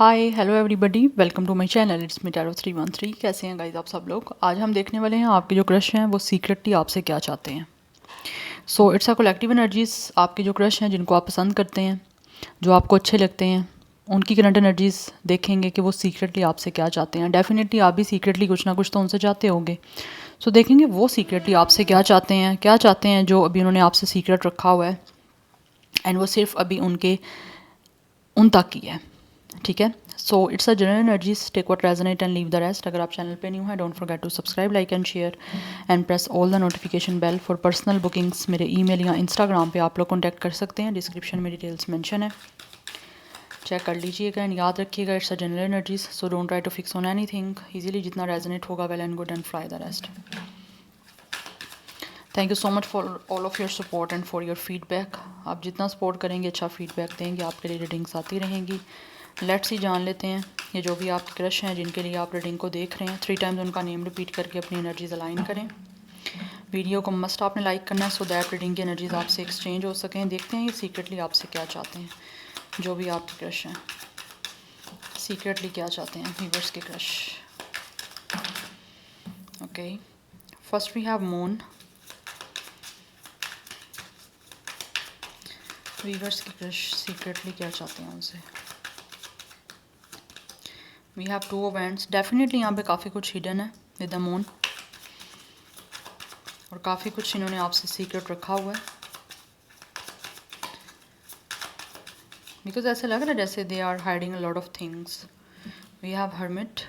Hi hello everybody, welcome to my channel. It's me tarot 313। कैसे हैं guys आप सब लोग। आज हम देखने वाले हैं आपके जो क्रश हैं वो सीक्रेटली आपसे क्या चाहते हैं। सो इट्स अ कलेक्टिव एनर्जीज। आपके जो क्रश हैं जिनको आप पसंद करते हैं, जो आपको अच्छे लगते हैं, उनकी करंट एनर्जीज़ देखेंगे कि वो सीक्रेटली आपसे क्या चाहते हैं। डेफिनेटली आप भी सीक्रेटली कुछ ना कुछ तो उनसे चाहते होंगे। सो देखेंगे वो सीक्रेटली आपसे क्या चाहते हैं, जो अभी उन्होंने आपसे सीक्रेट रखा हुआ है एंड वो सिर्फ अभी उन तक ही है। ठीक है। So it's a general energies, take what resonate and leave the rest. अगर आप चैनल पे न्यू हैं, don't forget to subscribe, like and share and press all the notification bell for personal bookings. मेरे ईमेल या Instagram पे आप लोग contact कर सकते हैं, डिस्क्रिप्शन में डिटेल्स मेंशन है, चेक कर लीजिएगा। एंड याद रखिएगा it's a general energies, so don't try to fix on anything. Easily जितना रेजोनेट होगा well and good and fly the rest. Thank you so much for all of your support and for your feedback. आप जितना support करेंगे, अच्छा feedback देंगे, आपके लिए readings आती रहेंगी। लेट्स ही जान लेते हैं ये जो भी आपके क्रश हैं जिनके लिए आप रीडिंग को देख रहे हैं। 3 टाइम्स उनका नेम रिपीट करके अपनी एनर्जीज अलाइन करें। वीडियो को मस्ट आपने लाइक करना है सो दैट रीडिंग की एनर्जीज आपसे एक्सचेंज हो सकें। देखते हैं ये सीक्रेटली आपसे क्या चाहते हैं। जो भी आपके क्रश हैं सीक्रेटली क्या चाहते हैं व्यूअर्स के crush. Okay, first we have moon. Viewers के क्रश सीक्रेटली क्या चाहते हैं उनसे। We have 2 of wands. Definitely यहाँ पे काफ़ी कुछ हिडन है विद द मून और काफ़ी कुछ इन्होंने आपसे सीक्रेट रखा हुआ है। बिकॉज ऐसा लग रहा है जैसे they are hiding a lot of things. We have hermit.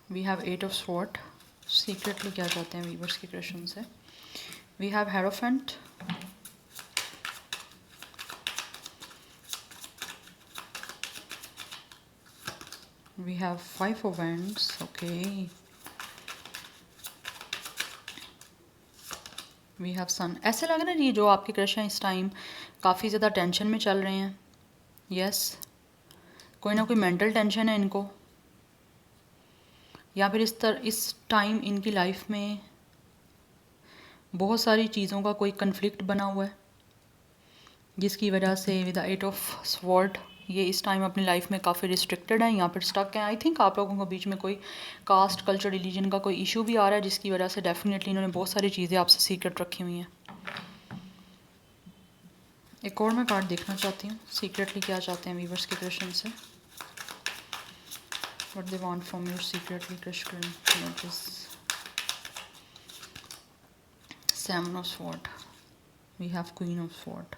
We have 8 of sword. Secretly क्या चाहते हैं वीवर्स के क्वेश्चन से। We have hierophant. We have 5 of wands. Okay, we have sun. ऐसे लग रहा है ये जो आपके क्रश हैं इस टाइम काफ़ी ज़्यादा टेंशन में चल रहे हैं। यस, कोई ना कोई मेंटल टेंशन है इनको, या फिर इस टाइम इनकी लाइफ में बहुत सारी चीज़ों का कोई कन्फ्लिक्ट बना हुआ है जिसकी वजह से विद द 8 ऑफ स्वॉर्ड ये इस टाइम अपनी लाइफ में काफ़ी रिस्ट्रिक्टेड है, यहाँ पर स्टक हैं। आई थिंक आप लोगों के बीच में कोई कास्ट, कल्चर, रिलीजन का कोई इशू भी आ रहा है जिसकी वजह से डेफिनेटली इन्होंने बहुत सारी चीज़ें आपसे सीक्रेट रखी हुई हैं। एक और मैं कार्ड देखना चाहती हूँ सीक्रेटली क्या चाहते हैं व्यूअर्स के क्वेश्चन से। What they want from your secretly question images. Seven of sword. We have queen of sword.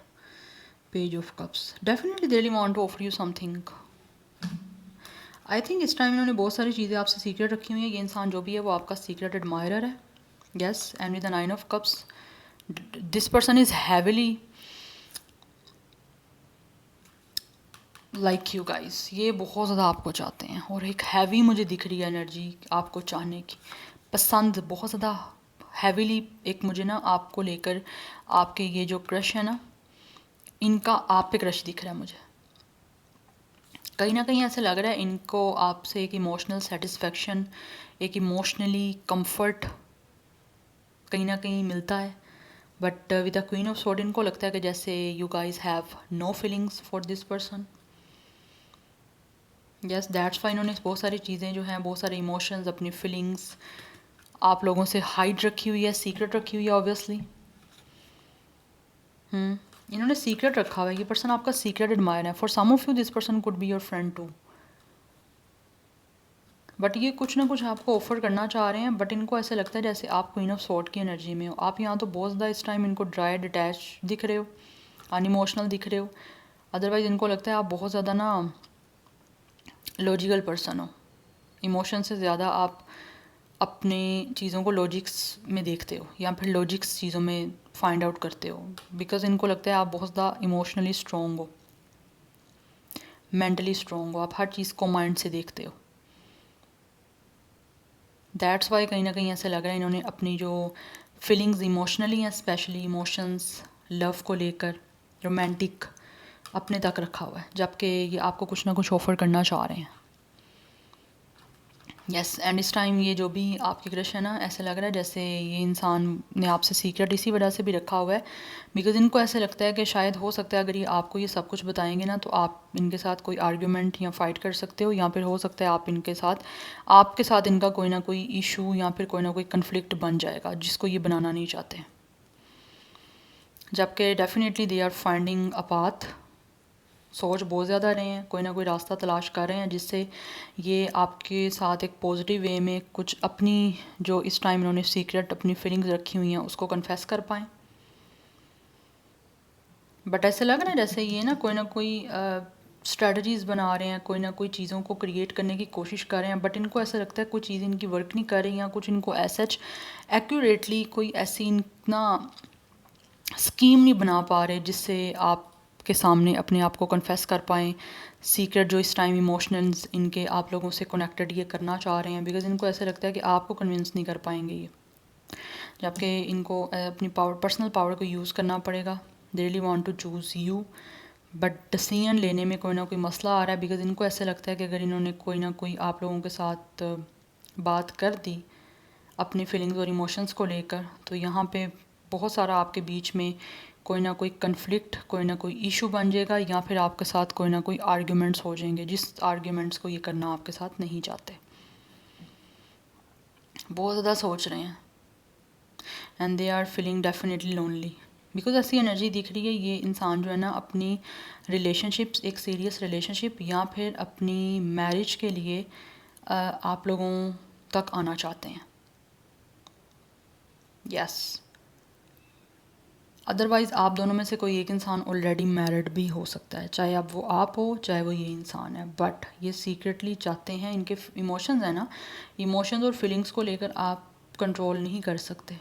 Page of cups. Definitely they really want to offer you something. I think इस time इन्होंने बहुत सारी चीज़ें आपसे secret रखी हुई हैं। ये इंसान जो भी है वो आपका सीक्रेट एडमायरर है। Yes, and with the 9 of cups this person is heavily like you guys. ये बहुत ज़्यादा आपको चाहते हैं और एक हैवी मुझे दिख रही है एनर्जी आपको चाहने की, पसंद बहुत ज़्यादा हैवीली। एक मुझे ना आपको लेकर आपके ये जो क्रश है ना, इनका आप पे क्रश दिख रहा है मुझे। कहीं ना कहीं ऐसा लग रहा है इनको आपसे एक इमोशनल सेटिस्फेक्शन, एक इमोशनली कंफर्ट कहीं ना कहीं मिलता है। But with the queen of sword इनको लगता है कि जैसे you guys have no feelings for this person. Yes, that's why इन्होंने बहुत सारी चीज़ें जो हैं, बहुत सारे इमोशंस, अपनी फीलिंग्स आप लोगों से हाइड रखी हुई है, सीक्रेट रखी हुई है ऑब्वियसली। इन्होंने सीक्रेट रखा हुआ है। ये पर्सन आपका सीक्रेट एडमायर है। For some of you this person could be your friend too. But ये कुछ ना कुछ आपको ऑफर करना चाह रहे हैं। बट इनको ऐसे लगता है जैसे आप क्वीन ऑफ स्वॉर्ड की एनर्जी में हो। आप यहाँ तो बहुत ज़्यादा इस टाइम इनको ड्राई, डिटैच दिख रहे हो, अनइमोशनल दिख रहे हो। अदरवाइज़ इनको लगता है आप बहुत ज़्यादा ना लॉजिकल पर्सन हो। इमोशन से ज़्यादा आप अपने चीज़ों को लॉजिक्स में देखते हो या फिर लॉजिक्स चीज़ों में फाइंड आउट करते हो। बिकॉज इनको लगता है आप बहुत ज़्यादा इमोशनली स्ट्रॉन्ग हो, मेंटली स्ट्रॉन्ग हो, आप हर चीज़ को माइंड से देखते हो। दैट्स वाई कहीं ना कहीं ऐसा लग रहा है इन्होंने अपनी जो फीलिंग्स इमोशनली हैं, स्पेशली इमोशंस लव को लेकर, रोमांटिक, अपने तक रखा हुआ है, जबकि ये आपको कुछ ना कुछ ऑफ़र करना चाह रहे हैं। यस एंड इस टाइम ये जो भी आपकी क्रश है ना, ऐसा लग रहा है जैसे ये इंसान ने आपसे सीक्रेट इसी वजह से भी रखा हुआ है, बिकॉज इनको ऐसा लगता है कि शायद हो सकता है अगर ये आपको ये सब कुछ बताएंगे ना तो आप इनके साथ कोई आर्ग्यूमेंट या फाइट कर सकते हो, या फिर हो सकता है आपके साथ इनका कोई ना कोई इशू या फिर कोई ना कोई कन्फ्लिक्ट बन जाएगा जिसको ये बनाना नहीं चाहते, जबकि definitely they are finding a path. सोच बहुत ज़्यादा रहे हैं, कोई ना कोई रास्ता तलाश कर रहे हैं जिससे ये आपके साथ एक पॉजिटिव वे में कुछ अपनी जो इस टाइम इन्होंने सीक्रेट अपनी फीलिंग्स रखी हुई हैं उसको कन्फेस कर पाएँ। बट ऐसे लग रहा है जैसे ये ना कोई स्ट्रेटजीज़ बना रहे हैं, कोई ना कोई चीज़ों को क्रिएट करने की कोशिश कर रहे हैं, बट इनको ऐसा लगता है कोई चीज़ इनकी वर्क नहीं कर रही, या कुछ इनको सच एक्यूरेटली कोई ऐसी इतना स्कीम नहीं बना पा रहे जिससे आपके सामने अपने आप को कन्फेस कर पाएँ सीक्रेट जो इस टाइम इमोशनल्स इनके आप लोगों से कनेक्टेड ये करना चाह रहे हैं, बिकॉज इनको ऐसा लगता है कि आपको कन्विंस नहीं कर पाएंगे ये, जबकि इनको अपनी पर्सनल पावर को यूज़ करना पड़ेगा। They really want to choose you, but decision लेने में कोई ना कोई मसला आ रहा है, बिकॉज इनको ऐसा लगता है कि अगर इन्होंने कोई ना कोई आप लोगों के साथ बात कर दी अपनी फीलिंग्स और इमोशंस को लेकर, तो यहाँ पे बहुत सारा आपके बीच में कोई ना कोई कन्फ्लिक्ट, कोई ना कोई इशू बन जाएगा, या फिर आपके साथ कोई ना कोई आर्ग्यूमेंट्स हो जाएंगे जिस आर्ग्यूमेंट्स को ये करना आपके साथ नहीं चाहते। बहुत ज़्यादा सोच रहे हैं and they are feeling definitely lonely, because ऐसी एनर्जी दिख रही है ये इंसान जो है ना अपनी रिलेशनशिप्स, एक सीरियस रिलेशनशिप या फिर अपनी मैरिज के लिए आप लोगों तक आना चाहते हैं। यस अदरवाइज़ आप दोनों में से कोई एक इंसान ऑलरेडी मैरिड भी हो सकता है, चाहे अब वो आप हो चाहे वो ये इंसान है, बट ये सीक्रेटली चाहते हैं, इनके इमोशंस हैं ना, इमोशंस और फीलिंग्स को लेकर आप कंट्रोल नहीं कर सकते,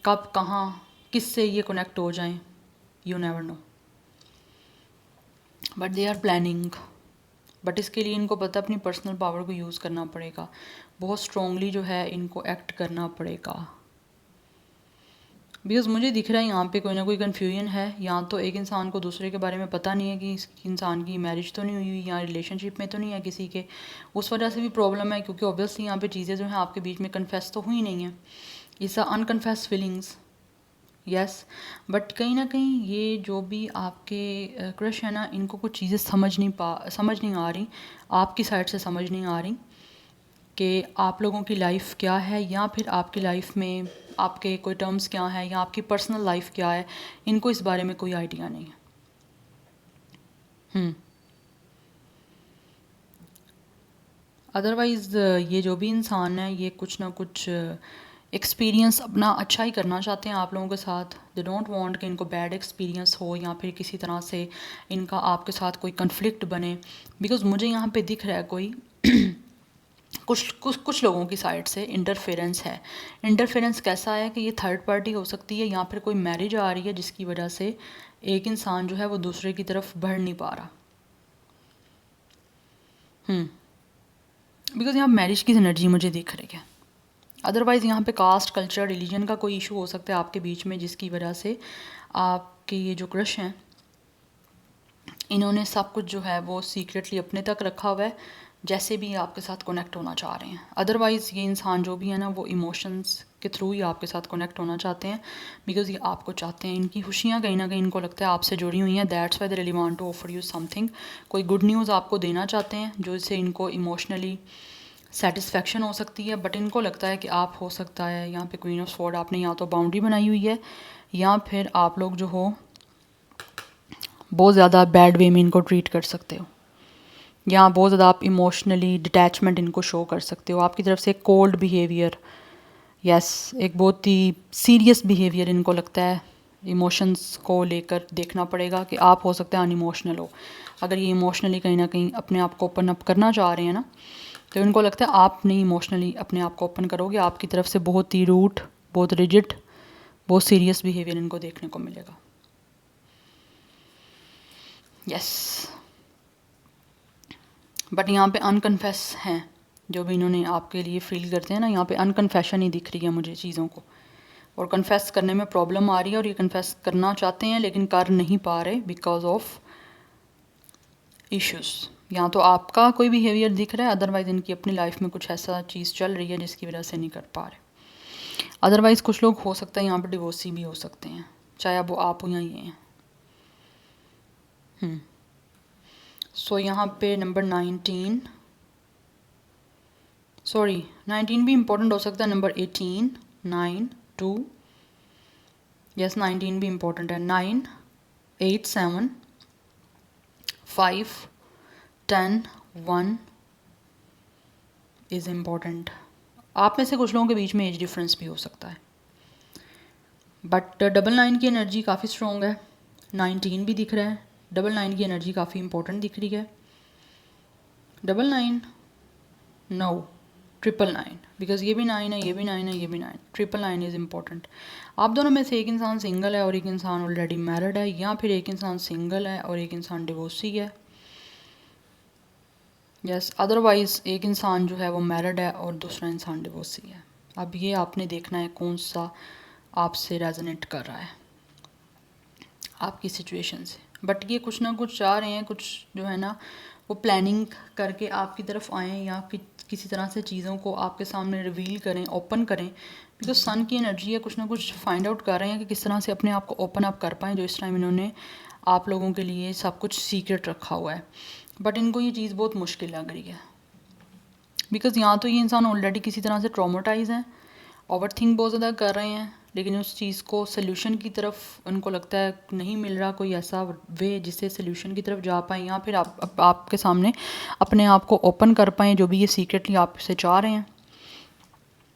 कब कहाँ किससे ये कनेक्ट हो जाएं, you never know, but they are planning. But इसके लिए इनको पता अपनी पर्सनल पावर को यूज़ करना पड़ेगा, बहुत स्ट्रॉन्गली जो है इनको एक्ट करना पड़ेगा, बिकॉज़ मुझे दिख रहा है यहाँ पे कोई ना कोई कन्फ्यूजन है, या तो एक इंसान को दूसरे के बारे में पता नहीं है कि इस इंसान की मैरिज तो नहीं हुई या रिलेशनशिप में तो नहीं है किसी के, उस वजह से भी प्रॉब्लम है, क्योंकि ऑब्वियसली यहाँ पे चीज़ें जो हैं आपके बीच में कन्फेस तो हुई नहीं हैं, इट्स अनकन्फेस फीलिंग्स। यस बट कहीं ना कहीं ये जो भी आपके क्रश है ना, इनको कुछ चीज़ें समझ नहीं आ रही, आपकी साइड से समझ नहीं आ रही कि आप लोगों की लाइफ क्या है, या फिर आपकी लाइफ में आपके कोई टर्म्स क्या हैं, या आपकी पर्सनल लाइफ क्या है, इनको इस बारे में कोई आइडिया नहीं है। अदरवाइज़ ये जो भी इंसान है ये कुछ ना कुछ एक्सपीरियंस अपना अच्छा ही करना चाहते हैं आप लोगों के साथ, दे डोंट वांट कि इनको बैड एक्सपीरियंस हो या फिर किसी तरह से इनका आपके साथ कोई कन्फ्लिक्ट बने, बिकॉज मुझे यहाँ पे दिख रहा है कोई कुछ लोगों की साइड से इंटरफेरेंस है। इंटरफेरेंस कैसा है कि ये थर्ड पार्टी हो सकती है, या फिर कोई मैरिज आ रही है जिसकी वजह से एक इंसान जो है वो दूसरे की तरफ बढ़ नहीं पा रहा। बिकॉज यहाँ मैरिज की एनर्जी मुझे दिख रही है, अदरवाइज़ यहाँ पे कास्ट, कल्चर, रिलीजन का कोई इशू हो सकता है आपके बीच में, जिसकी वजह से आपके ये जो क्रश हैं इन्होंने सब कुछ जो है वो सीक्रेटली अपने तक रखा हुआ है, जैसे भी आपके साथ कनेक्ट होना चाह रहे हैं। अदरवाइज़ ये इंसान जो भी है ना वो इमोशंस के थ्रू ही आपके साथ कनेक्ट होना चाहते हैं, बिकॉज ये आपको चाहते हैं, इनकी खुशियाँ कहीं ना कहीं इनको लगता है आपसे जुड़ी हुई हैं, that's why they really want to offer you something, कोई गुड न्यूज़ आपको देना चाहते हैं जो इससे इनको इमोशनली सेटिस्फेक्शन हो सकती है, बट इनको लगता है कि आप हो सकता है यहाँ पे क्वीन ऑफ स्वॉर्ड आपने या तो बाउंड्री बनाई हुई है, या फिर आप लोग जो हो बहुत ज़्यादा बैड वे में इनको ट्रीट कर सकते हो, या बहुत ज़्यादा आप इमोशनली डिटैचमेंट इनको शो कर सकते हो, आपकी तरफ से एक कोल्ड बिहेवियर, यस एक बहुत ही सीरियस बिहेवियर इनको लगता है, इमोशंस को लेकर देखना पड़ेगा कि आप हो सकता है अनइमोशनल हो, अगर ये इमोशनली कहीं ना कहीं अपने आप को ओपन अप करना चाह रहे हैं ना, तो इनको लगता है आप नहीं इमोशनली अपने आप को ओपन करोगे, आपकी तरफ से बहुत ही रूट, बहुत रिजिड, बहुत सीरियस बिहेवियर इनको देखने को मिलेगा। यस बट यहाँ पे अनकन्फेस हैं जो भी इन्होंने आपके लिए फील करते हैं ना, यहाँ पे अनकन्फेशन ही दिख रही है मुझे चीज़ों को, और कन्फेस करने में प्रॉब्लम आ रही है, और ये कन्फेस करना चाहते हैं लेकिन कर नहीं पा रहे बिकॉज ऑफ इश्यूज़, या तो आपका कोई बिहेवियर दिख रहा है, अदरवाइज़ इनकी अपनी लाइफ में कुछ ऐसा चीज़ चल रही है जिसकी वजह से नहीं कर पा रहे। अदरवाइज़ कुछ लोग हो सकता है यहाँ पर डिवोर्सी भी हो सकते हैं, चाहे अब वो आप हो या ये हैं। सो यहाँ पे नंबर 19 भी इम्पोर्टेंट हो सकता है। नंबर 18 9 2 यस 19 भी इम्पोर्टेंट है। 9 8 7 5 10 1 इज़ इम्पोर्टेंट। आप में से कुछ लोगों के बीच में एज डिफरेंस भी हो सकता है, बट 9 की एनर्जी काफ़ी स्ट्रॉन्ग है। 19 भी दिख रहा है, 9 की एनर्जी काफ़ी इंपॉर्टेंट दिख रही है। 9 नो 9 बिकॉज ये भी 9 है, ये भी 9 है, ये भी 9। 9 इज़ इम्पॉर्टेंट। आप दोनों में से एक इंसान सिंगल है और एक इंसान ऑलरेडी मैरिड है, या फिर एक इंसान सिंगल है और एक इंसान डिवोर्सी है। यस अदरवाइज़ एक इंसान जो है वो मैरिड है और दूसरा इंसान डिवोर्सी है। अब ये आपने देखना है कौन सा आपसे रेजोनेट कर रहा है आपकी सिचुएशन से। बट ये कुछ ना कुछ चाह रहे हैं, कुछ जो है ना वो प्लानिंग करके आपकी तरफ आएँ या किसी तरह से चीज़ों को आपके सामने रिवील करें, ओपन करें। बिकॉज सन की एनर्जी है, कुछ ना कुछ फाइंड आउट कर रहे हैं कि किस तरह से अपने आप को ओपन अप कर पाएँ, जो इस टाइम इन्होंने आप लोगों के लिए सब कुछ सीक्रेट रखा हुआ है। बट इनको ये चीज़ बहुत मुश्किल लग रही है, बिकॉज़ यहाँ तो ये इंसान ऑलरेडी किसी तरह से ट्रॉमेटाइज हैं, ओवर थिंक बहुत ज़्यादा कर रहे हैं, लेकिन उस चीज़ को सल्यूशन की तरफ उनको लगता है नहीं मिल रहा कोई ऐसा वे जिससे सल्यूशन की तरफ जा पाएँ, या फिर आपके सामने अपने आप को ओपन कर पाएँ जो भी ये सीक्रेटली आपसे चाह रहे हैं।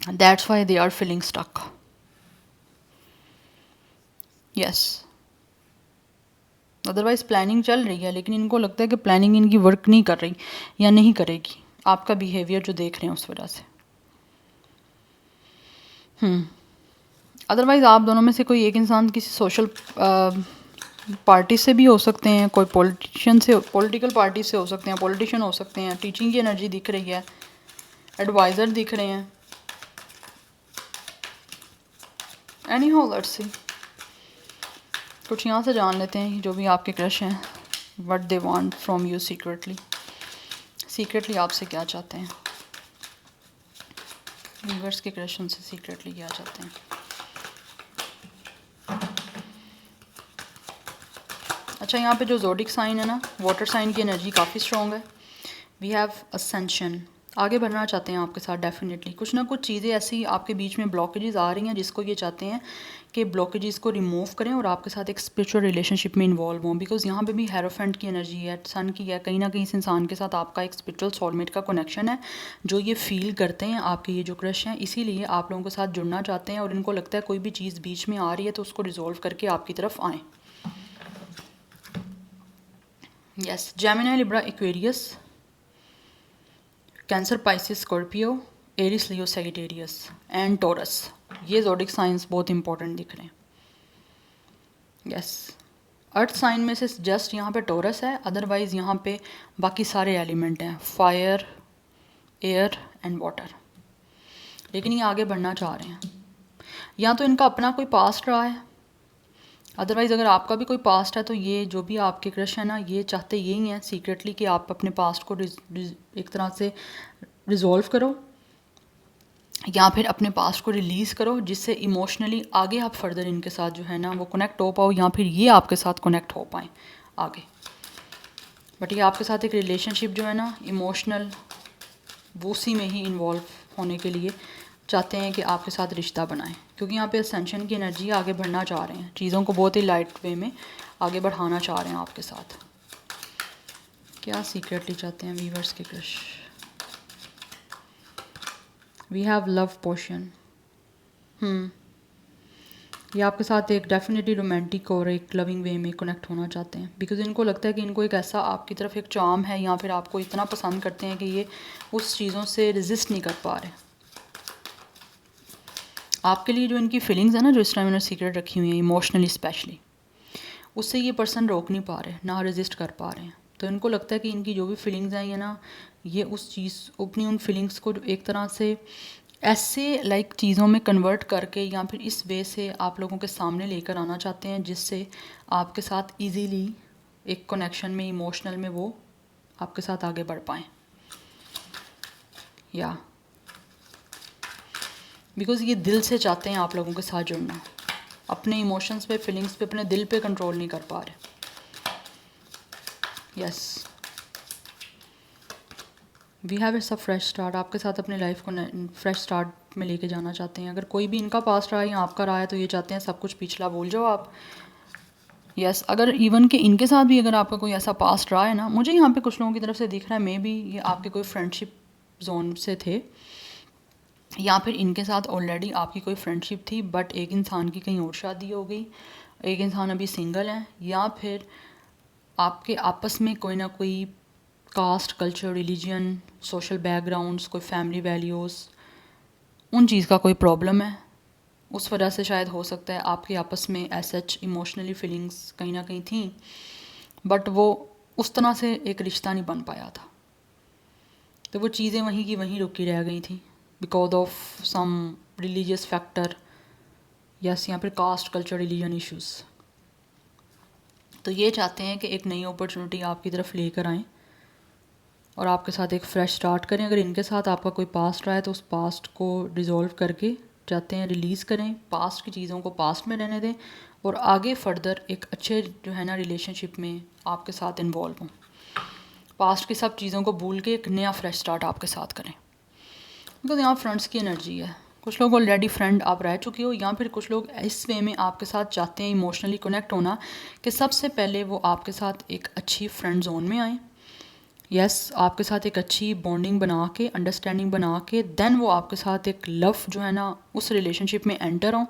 That's why they are feeling stuck. Yes otherwise planning चल रही है, लेकिन इनको लगता है कि प्लानिंग इनकी वर्क नहीं कर रही या नहीं करेगी, आपका बिहेवियर जो देख रहे हैं उस वजह से। अदरवाइज़ आप दोनों में से कोई एक इंसान किसी सोशल पार्टी से भी हो सकते हैं, कोई पॉलिटिकल पार्टी से हो सकते हैं, पॉलिटिशियन हो सकते हैं। टीचिंग की एनर्जी दिख रही है, एडवाइज़र दिख रहे हैं। एनी हाउ लेट्स सी, कुछ यहाँ से जान लेते हैं जो भी आपके क्रश हैं, what they want from you secretly आपसे क्या चाहते हैं। यूनिवर्स के क्रश उनसे सीक्रेटली क्या चाहते हैं। अच्छा यहाँ पे जो ज़ोडिक साइन है ना, वाटर साइन की एनर्जी काफ़ी स्ट्रॉन्ग है। वी हैव असेंशन, आगे बढ़ना चाहते हैं आपके साथ डेफिनेटली। कुछ ना कुछ चीज़ें ऐसी आपके बीच में ब्लॉकेजेस आ रही हैं जिसको ये चाहते हैं कि ब्लॉकेजेस को रिमूव करें और आपके साथ एक स्पिरिचुअल रिलेशनशिप में इन्वॉल्व हों। बिकॉज यहाँ पे भी हेरोफेंट की एनर्जी है, सन की है, कहीं ना कहीं इस इंसान के साथ आपका एक स्पिरिचुअल सोलमेट का कनेक्शन है जो ये फील करते हैं आपके ये जो क्रश हैं, इसीलिए आप लोगों के साथ जुड़ना चाहते हैं और इनको लगता है कोई भी चीज़ बीच में आ रही है तो उसको रिजॉल्व करके आपकी तरफ आएँ। Yes Gemini, Libra, Aquarius, Cancer, Pisces, Scorpio, Aries, Leo, Sagittarius and Taurus, ये ज़ोडिक साइंस बहुत इंपॉर्टेंट दिख रहे हैं। यस अर्थ साइन में से जस्ट यहाँ पे टॉरस है, अदरवाइज़ यहाँ पे बाकी सारे एलिमेंट हैं, फायर, एयर एंड वाटर। लेकिन ये आगे बढ़ना चाह रहे हैं, या तो इनका अपना कोई पास्ट रहा है, अदरवाइज़ अगर आपका भी कोई पास्ट है तो ये जो भी आपके क्रश है ना, ये चाहते यही हैं सीक्रेटली कि आप अपने पास्ट को एक तरह से रिजॉल्व करो या फिर अपने पास्ट को रिलीज़ करो, जिससे इमोशनली आगे आप फर्दर इनके साथ जो है ना वो कनेक्ट हो पाओ, या फिर ये आपके साथ कनेक्ट हो पाएँ आगे। बट ये आपके साथ एक रिलेशनशिप जो है ना इमोशनल, वो उसी में ही इन्वॉल्व होने के लिए चाहते हैं कि आपके साथ रिश्ता बनाएं, क्योंकि यहाँ पे असेंशन की एनर्जी आगे बढ़ना चाह रहे हैं, चीज़ों को बहुत ही लाइट वे में आगे बढ़ाना चाह रहे हैं आपके साथ। क्या सीक्रेटली चाहते हैं वीवर्स के crush. We have love potion. ये आपके साथ एक डेफिनेटली रोमांटिक और एक लविंग वे में कनेक्ट होना चाहते हैं, बिकॉज इनको लगता है कि इनको एक ऐसा आपकी तरफ एक चार्म है या फिर आपको इतना पसंद करते हैं कि ये उस चीज़ों से रेजिस्ट नहीं कर पा रहे। आपके लिए जो इनकी फीलिंग्स है ना, जो इस टाइम इन्होंने सीक्रेट रखी हुई है इमोशनली स्पेशली, उससे ये पर्सन रोक नहीं पा रहे, ना रेजिस्ट कर पा रहे हैं। तो इनको लगता है कि इनकी जो भी फीलिंग्स हैं ये ना, ये उस चीज़ अपनी उन फीलिंग्स को एक तरह से ऐसे लाइक चीज़ों में कन्वर्ट करके या फिर इस वे से आप लोगों के सामने लेकर आना चाहते हैं जिससे आपके साथ इजीली एक कनेक्शन में इमोशनल में वो आपके साथ आगे बढ़ पाएँ। या बिकॉज़ ये दिल से चाहते हैं आप लोगों के साथ जुड़ना, अपने इमोशंस पे, फीलिंग्स पे, अपने दिल पे कंट्रोल नहीं कर पा रहे। Yes, we have it's a fresh start. आपके साथ अपने लाइफ को फ्रेश स्टार्ट में लेके जाना चाहते हैं। अगर कोई भी इनका पास्ट रहा है या आपका रहा है तो ये चाहते हैं सब कुछ पिछला भूल जाओ आप। यस, अगर इवन कि इनके साथ भी अगर आपका कोई ऐसा पास्ट रहा है ना, मुझे यहाँ पे कुछ लोगों की तरफ से दिख रहा है मे बी ये आपके कोई फ्रेंडशिप जोन से थे, या फिर इनके साथ ऑलरेडी आपकी कोई फ्रेंडशिप थी बट एक इंसान की कहीं और शादी हो गई, एक इंसान अभी सिंगल है, या फिर आपके आपस में कोई ना कोई caste, culture, religion, social backgrounds, कोई फैमिली वैल्यूज़, उन चीज़ का कोई प्रॉब्लम है। उस वजह से शायद हो सकता है आपके आपस में सच इमोशनली फीलिंग्स कहीं ना कहीं थी, बट वो उस तरह से एक रिश्ता नहीं बन पाया था। तो वो चीज़ें वहीं की वहीं रुकी रह गई थी because of some religious factor, yes, या फिर कास्ट, कल्चर, रिलीजन इश्यूज़। तो ये चाहते हैं कि एक नई अपॉर्चुनिटी आपकी तरफ लेकर आएँ और आपके साथ एक फ़्रेश स्टार्ट करें। अगर इनके साथ आपका कोई पास्ट रहा है तो उस पास्ट को रिज़ॉल्व करके चाहते हैं रिलीज़ करें, पास्ट की चीज़ों को पास्ट में रहने दें और आगे फर्दर एक अच्छे जो है ना रिलेशनशिप में आपके साथ इन्वॉल्व हों। पास्ट की सब चीज़ों को भूल के एक नया फ्रेश स्टार्ट आपके साथ करें। बिकॉज यहाँ फ्रेंड्स की एनर्जी है। कुछ लोग ऑलरेडी फ्रेंड आप रह चुके हो, या फिर कुछ लोग इस वे में आपके साथ चाहते हैं इमोशनली कनेक्ट होना कि सबसे पहले वो आपके साथ एक अच्छी फ्रेंड जोन में आएँ। यस, आपके साथ एक अच्छी बॉन्डिंग बना के, अंडरस्टैंडिंग बना के, देन वो आपके साथ एक लव जो है ना उस रिलेशनशिप में एंटर हों।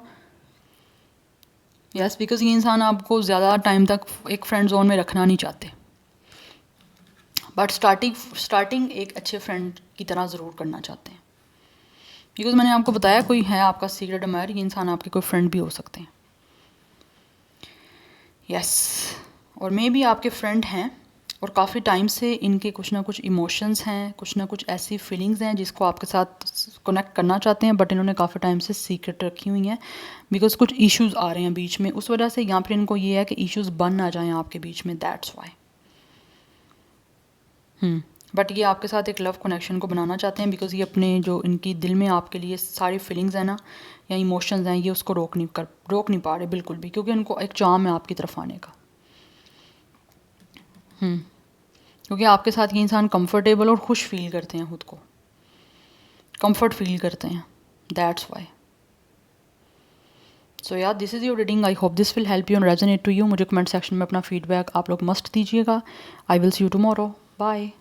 यस, बिकॉज ये इंसान आपको ज़्यादा टाइम तक एक फ्रेंड जोन में रखना नहीं चाहते, बट स्टार्टिंग एक अच्छे फ्रेंड की तरह ज़रूर करना चाहते हैं। बिकॉज मैंने आपको बताया कोई है आपका सीक्रेट एडमायर, ये इंसान आपके कोई फ्रेंड भी हो सकते हैं। यस, और मे भी आपके फ्रेंड हैं और काफ़ी टाइम से इनके कुछ ना कुछ इमोशंस हैं, कुछ ना कुछ ऐसी फीलिंग्स हैं जिसको आपके साथ कनेक्ट करना चाहते हैं, बट इन्होंने काफ़ी टाइम से सीक्रेट रखी हुई हैं बिकॉज कुछ इश्यूज़ आ रहे हैं बीच में, उस वजह से यहाँ पर इनको ये है कि इश्यूज़ बन ना जाएँ आपके बीच में, दैट्स वाई। बट ये आपके साथ एक लव कनेक्शन को बनाना चाहते हैं बिकॉज ये अपने जो इनकी दिल में आपके लिए सारी फीलिंग्स हैं ना या इमोशंस हैं, ये उसको रोक नहीं पा रहे बिल्कुल भी, क्योंकि उनको एक चाम है आपकी तरफ आने का। क्योंकि आपके साथ ये इंसान कंफर्टेबल और खुश फील करते हैं, खुद को कंफर्ट फील करते हैं, दैट्स वाई। सो यार, this is your reading. I hope this will help you and resonate to you. मुझे कमेंट सेक्शन में अपना फीडबैक आप लोग मस्ट दीजिएगा। I will see you tomorrow. Bye.